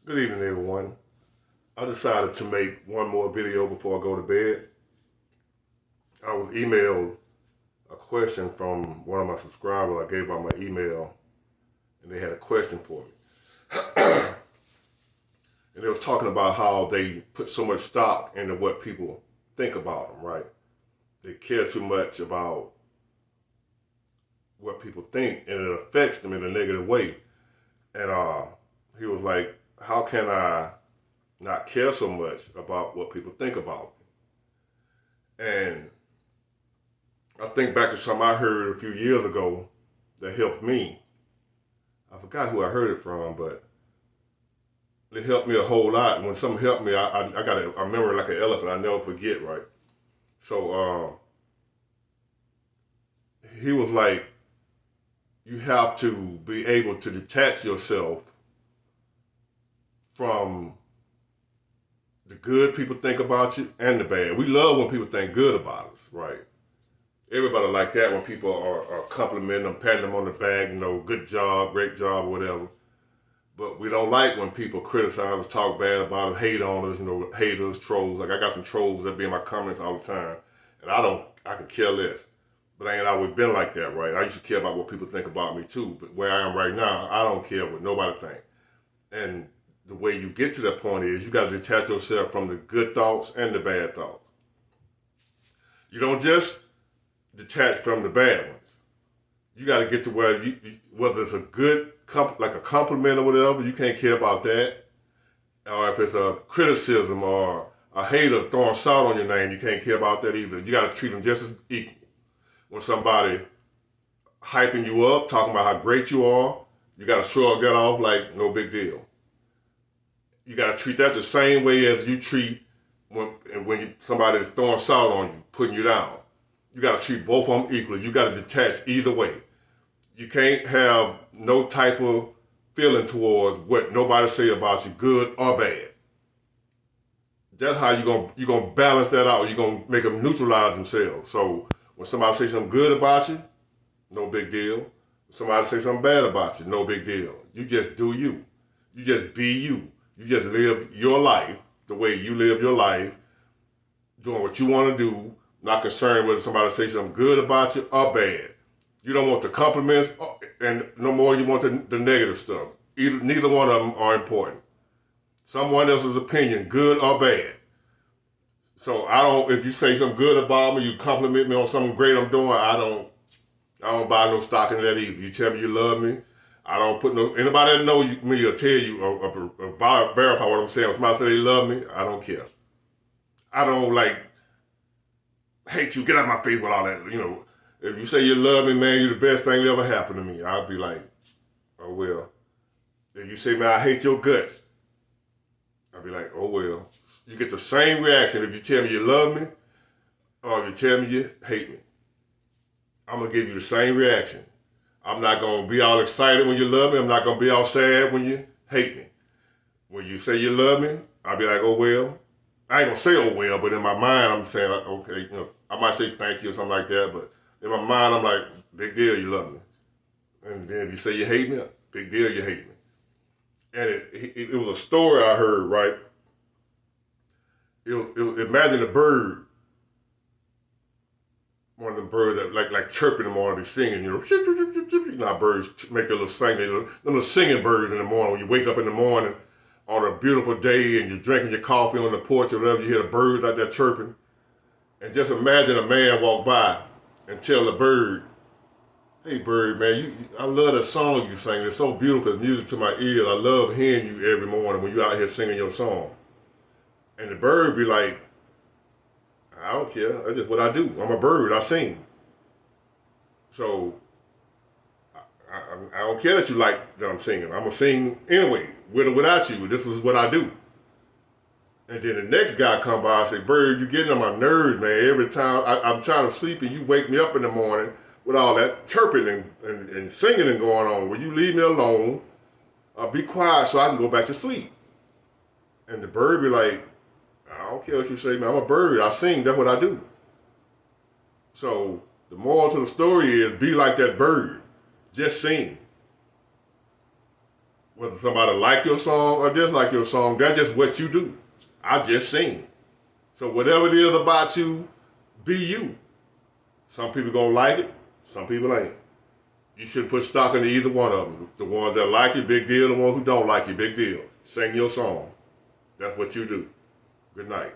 Good evening, everyone. I decided to make one more video before I go to bed. I was emailed a question from one of my subscribers. I gave out my email, and they had a question for me. And they was talking about how they put so much stock into what people think about them, right? They care too much about what people think, and it affects them in a negative way. And he was like, how can I not care so much about what people think about me? And I think back to something I heard a few years ago that helped me. I forgot who I heard it from, but it helped me a whole lot. And when something helped me, I got a memory like an elephant. I never forget, right? So he was like, you have to be able to detach yourself from the good people think about you and the bad. We love when people think good about us, right? Everybody like that when people are complimenting them, patting them on the back, good job, great job, or whatever. But we don't like when people criticize us, talk bad about us, hate on us, haters, trolls. Like I got some trolls that be in my comments all the time. And I can care less. But I ain't always been like that, right? I used to care about what people think about me too. But where I am right now, I don't care what nobody thinks. And the way you get to that point is you got to detach yourself from the good thoughts and the bad thoughts. You don't just detach from the bad ones. You got to get to where whether it's a good, like a compliment or whatever, you can't care about that. Or if it's a criticism or a hater throwing salt on your name, you can't care about that either. You got to treat them just as equal. When somebody hyping you up, talking about how great you are, you got to shrug that off like no big deal. You got to treat that the same way as you treat when somebody is throwing salt on you, putting you down. You got to treat both of them equally. You got to detach either way. You can't have no type of feeling towards what nobody say about you, good or bad. That's how you're gonna balance that out. You're gonna make them neutralize themselves. So when somebody say something good about you, no big deal. When somebody say something bad about you, no big deal. You just do you. You just be you. You just live your life the way you live your life, doing what you want to do, not concerned whether somebody say something good about you or bad. You don't want the compliments, and no more you want the negative stuff. Neither one of them are important. Someone else's opinion, good or bad. So if you say something good about me, you compliment me on something great I'm doing, I don't buy no stock in that either. You tell me you love me, I don't put anybody that knows me will tell you or verify what I'm saying. If somebody say they love me, I don't care. I don't hate you, get out of my face with all that, If you say you love me, man, you're the best thing that ever happened to me. I'll be like, oh well. If you say, man, I hate your guts, I'll be like, oh well. You get the same reaction if you tell me you love me or if you tell me you hate me. I'm going to give you the same reaction. I'm not going to be all excited when you love me. I'm not going to be all sad when you hate me. When you say you love me, I'll be like, oh well. I ain't going to say oh well, but in my mind, I'm saying, okay, I might say thank you or something like that, but in my mind, I'm like, big deal, you love me. And then if you say you hate me, big deal, you hate me. And it was a story I heard, right? Imagine a bird, one of them birds that like chirping in the morning, be singing, how birds make their little them little singing birds in the morning. When you wake up in the morning on a beautiful day and you're drinking your coffee on the porch or whatever, you hear the birds out there chirping. And just imagine a man walk by and tell the bird, hey bird, man, I love the song you sing. It's so beautiful, it's music to my ears. I love hearing you every morning when you're out here singing your song. And the bird be like, I don't care. That's just what I do. I'm a bird. I sing. So I don't care that you like that I'm singing. I'm going to sing anyway, with or without you. This is what I do. And then the next guy come by and say, bird, you're getting on my nerves, man. Every time I'm trying to sleep and you wake me up in the morning with all that chirping and singing and going on. Will you leave me alone? Be quiet so I can go back to sleep. And the bird be like, I don't care what you say, man. I'm a bird. I sing. That's what I do. So the moral to the story is be like that bird. Just sing. Whether somebody like your song or dislike your song, that's just what you do. I just sing. So whatever it is about you, be you. Some people gonna like it, some people ain't. You shouldn't put stock into either one of them. The ones that like you, big deal. The ones who don't like you, big deal. Sing your song. That's what you do. Good night.